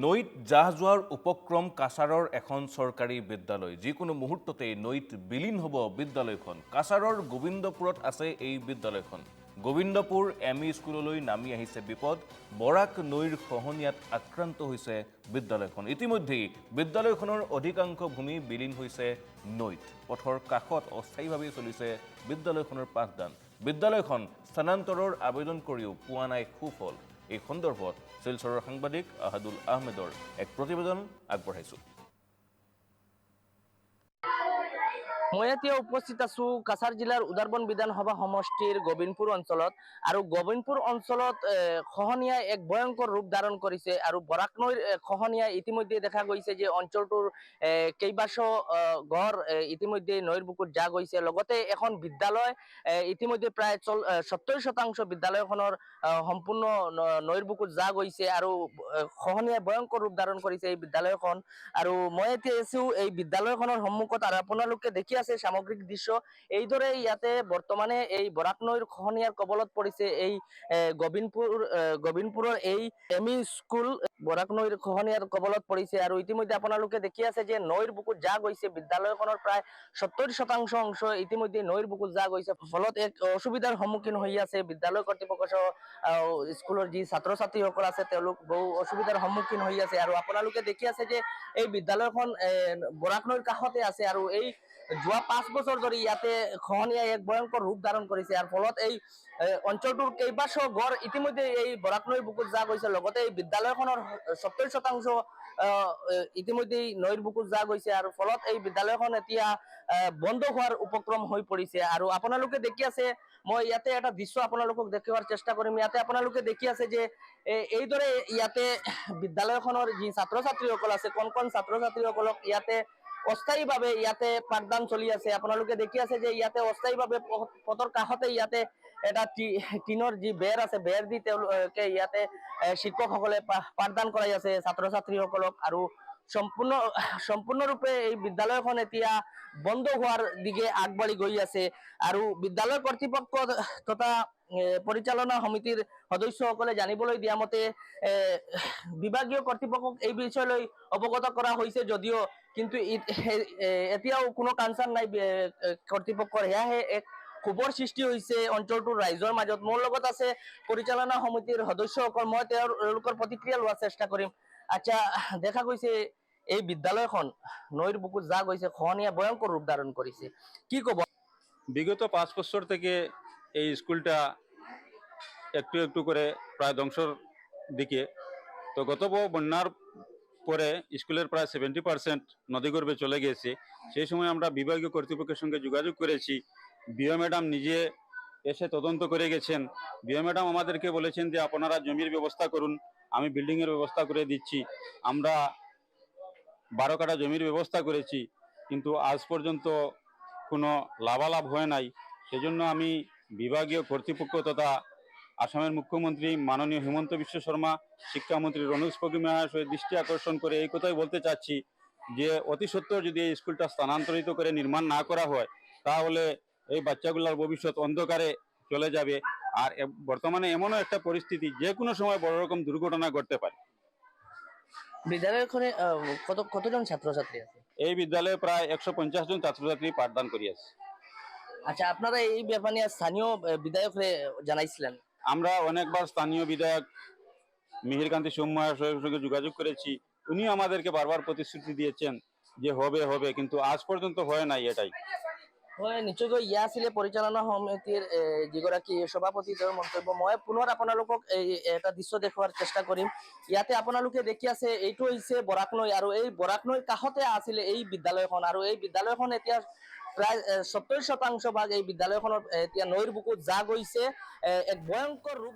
নৈত জাহ যোৱাৰ উপক্ৰম কাছাৰৰ এখন চৰকাৰী বিদ্যালয়। যিকোনো মুহূৰ্ততেই নৈত বিলীন হ'ব বিদ্যালয়খন। কাছাৰৰ গোবিন্দপুৰত আছে এই বিদ্যালয়খন। গোবিন্দপুৰ এমই স্কুললৈ নামি আহিছে বিপদ। বৰাক নৈৰ খহনীয়াত আক্ৰান্ত হৈছে বিদ্যালয়খন। ইতিমধ্যেই বিদ্যালয়খনৰ অধিকাংশ ভূমি বিলীন হৈছে নৈত। পথৰ কাষত অস্থায়ীভাৱে চলিছে বিদ্যালয়খনৰ পাঠদান। বিদ্যালয়খন স্থানান্তৰৰ আবেদন কৰিও পোৱা নাই সুফল। এই সন্দৰ্ভত শিলচৰৰ সাংবাদিক আহাদুল আহমেদৰ এক প্ৰতিবেদন আগবঢ়াইছো। মই এতিয়া উপস্থিত আছো কাছাৰ জিলাৰ উদাৰবন বিধানসভা সমষ্টিৰ গোবিন্দপুৰ অঞ্চলত। আৰু গোবিন্দপুৰ অঞ্চলত খহনীয়াই এক ভয়ংকৰ ৰূপ ধাৰণ কৰিছে। আৰু বৰাক নৈৰ খহনীয়াই ইতিমধ্যে দেখা গৈছে যে অঞ্চলটোৰ কেইবাশ ঘৰ ইতিমধ্যে নৈৰ বুকুত যা গৈছে। লগতে এখন বিদ্যালয় ইতিমধ্যে প্ৰায় 70% বিদ্যালয়খনৰ সম্পূৰ্ণ নৈৰ বুকুত যা গৈছে। আৰু খহনীয়াই ভয়ংকৰ ৰূপ ধাৰণ কৰিছে এই বিদ্যালয়খন। আৰু মই এতিয়া আছো এই বিদ্যালয়খনৰ সন্মুখত। আৰু আপোনালোকে দেখি আছে সামগ্ৰিক দৃশ্য এইদৰে ইয়াতে বৰ্তমানে এই বৰাক নৈৰ খহনীয়াৰ কবলত পৰিছে এই গোবিন্দপুৰৰ এই এমই স্কুল বৰাক নৈৰ খহনীয়াৰ কবলত পৰিছে। আৰু ইতিমধ্যে আপোনালোকে দেখি আছে যে নৈৰ বুকুত যা গৈছে। বিদ্যালয়খনৰ প্ৰায় 70% অংশ ইতিমধ্যে নৈৰ বুকুত যা গৈছে। ফলত এক অসুবিধাৰ সন্মুখীন হৈ আছে বিদ্যালয় কৰ্তৃপক্ষ সহ স্কুলৰ যি ছাত্ৰ ছাত্ৰীসকল আছে তেওঁলোক বহু অসুবিধাৰ সন্মুখীন হৈ আছে। আৰু আপোনালোকে দেখি আছে যে এই বিদ্যালয়খন বৰাক নৈৰ কাষতে আছে। আৰু এই যোৱা 5 বছৰ ধৰি ইয়াতে খহনীয়াই এক ভয়ংকৰ ৰূপ ধাৰণ কৰিছে। আৰু ফলত এই অঞ্চলটোৰ কেইবাশ ঘৰ ইতিমধ্যে এই বৰাক নৈৰ বুকুত যা গৈছে। লগতে এই বিদ্যালয়খনৰ 70% ইতিমধ্যে নৈৰ বুকুত যা গৈছে। আৰু ফলত এই বিদ্যালয়খন এতিয়া বন্ধ হোৱাৰ উপক্ৰম হৈ পৰিছে। আৰু আপোনালোকে দেখি আছে, মই ইয়াতে এটা দৃশ্য আপোনালোকক দেখুওৱাৰ চেষ্টা কৰিম। ইয়াতে আপোনালোকে দেখি আছে যে এইদৰে ইয়াতে বিদ্যালয়খনৰ যি ছাত্ৰ ছাত্ৰীসকল আছে, কণ ছাত্ৰ ছাত্ৰীসকলক ইয়াতে অস্থায়ীভাৱে ইয়াতে পাঠদান চলি আছে। আপোনালোকে দেখি আছে যে ইয়াতে অস্থায়ীভাৱে পথৰ কাষতে ইয়াতে এটা টিনৰ যি বেৰ আছে, বেৰ দি তেওঁলোকে ইয়াতে শিক্ষকসকলে পাঠদান কৰাই আছে ছাত্ৰ ছাত্ৰীসকলক। আৰু সম্পূৰ্ণৰূপে এই বিদ্যালয়খন এতিয়া বন্ধ হোৱাৰ দিকে আগবাঢ়ি গৈ আছে। আৰু বিদ্যালয় কৰ্তৃপক্ষ তথা পৰিচালনা সমিতিৰ সদস্যসকলে জানিবলৈ দিয়া মতে বিভাগীয় কৰ্তৃপক্ষক এই বিষয়লৈ অৱগত কৰা হৈছে যদিও কিন্তু এতিয়াও কোনো কানচান নাই কৰ্তৃপক্ষৰ। সেয়াহে এক ক্ষোভৰ সৃষ্টি হৈছে অঞ্চলটোৰ ৰাইজৰ মাজত। মোৰ লগত আছে পৰিচালনা সমিতিৰ সদস্যসকল। মই তেওঁলোকৰ প্ৰতিক্ৰিয়া লোৱাৰ চেষ্টা কৰিম। আচ্ছা, দেখা গৈছে এই বিদ্যালয়খন নৈর বুকুত যা গৈছে, খহনীয়া ভয়ঙ্কর রূপ ধারণ করেছে, কি কব? বিগত 5 বছর থেকে এই স্কুলটা একটু একটু করে প্রায় ধ্বংসর দিকে। তো গত বন্যার পরে স্কুলের প্রায় 70% নদীগর্ভে চলে গিয়েছে। সেই সময় আমরা বিভাগীয় কর্তৃপক্ষের সঙ্গে যোগাযোগ করেছি। বিও ম্যাডাম নিজে এসে তদন্ত করে গেছেন। বিও ম্যাডাম আমাদেরকে বলেছেন যে আপনারা জমির ব্যবস্থা করুন, আমি বিল্ডিংয়ের ব্যবস্থা করে দিচ্ছি। আমরা 12 কাঠা জমির ব্যবস্থা করেছি, কিন্তু আজ পর্যন্ত কোনো লাভালাভ হয় নাই। সেজন্য আমি বিভাগীয় কর্তৃপক্ষ তথা আসামের মুখ্যমন্ত্রী মাননীয় হিমন্ত বিশ্ব শর্মা, শিক্ষামন্ত্রী রনোজ পেগু মহাশয়ের দৃষ্টি আকর্ষণ করে এই কথাই বলতে চাচ্ছি যে অতি সত্বর যদি এই স্কুলটা স্থানান্তরিত করে নির্মাণ না করা হয় তাহলে এই বাচ্চাগুলোর ভবিষ্যৎ অন্ধকারে চলে যাবে। আর বর্তমানে এমনও একটা পরিস্থিতি যে কোনো সময় বড় রকম দুর্ঘটনা ঘটতে পারে। বিদ্যালয়খনে কতজন ছাত্রছাত্রী আছে? এই বিদ্যালয়ে প্রায় 150 জন ছাত্রছাত্রী পাঠদান করি আছে। আচ্ছা, আপনারা এই ব্যাপারে নিয়ে স্থানীয় বিধায়করে জানাইছিলেন? আমরা অনেকবার স্থানীয় বিধায়ক মিহিরকান্তি সোমমহাশয়ের সঙ্গে যোগাযোগ করেছি। উনি আমাদেরকে বারবার প্রতিশ্রুতি দিয়েছেন যে হবে হবে, কিন্তু আজ পর্যন্ত হয় নাই। এটাই হয় নিশ্চয়কৈ ইয়া আছিলে পৰিচালনা সমিতিৰ যিগৰাকী সভাপতি তেওঁৰ মন্তব্য। মই পুনৰ আপোনালোকক এটা দৃশ্য দেখুৱাৰ চেষ্টা কৰিম। ইয়াতে আপোনালোকে দেখি আছে এইটো হৈছে বৰাক নৈ। আৰু এই বৰাক নৈৰ কাষতে আছিলে এই বিদ্যালয়খন। আৰু এই বিদ্যালয়খন এতিয়া প্ৰায় 70% ভাগ এই বিদ্যালয়খনৰ এতিয়া নৈৰ বুকুত যা গৈছে। এক ভয়ংকৰ ৰূপ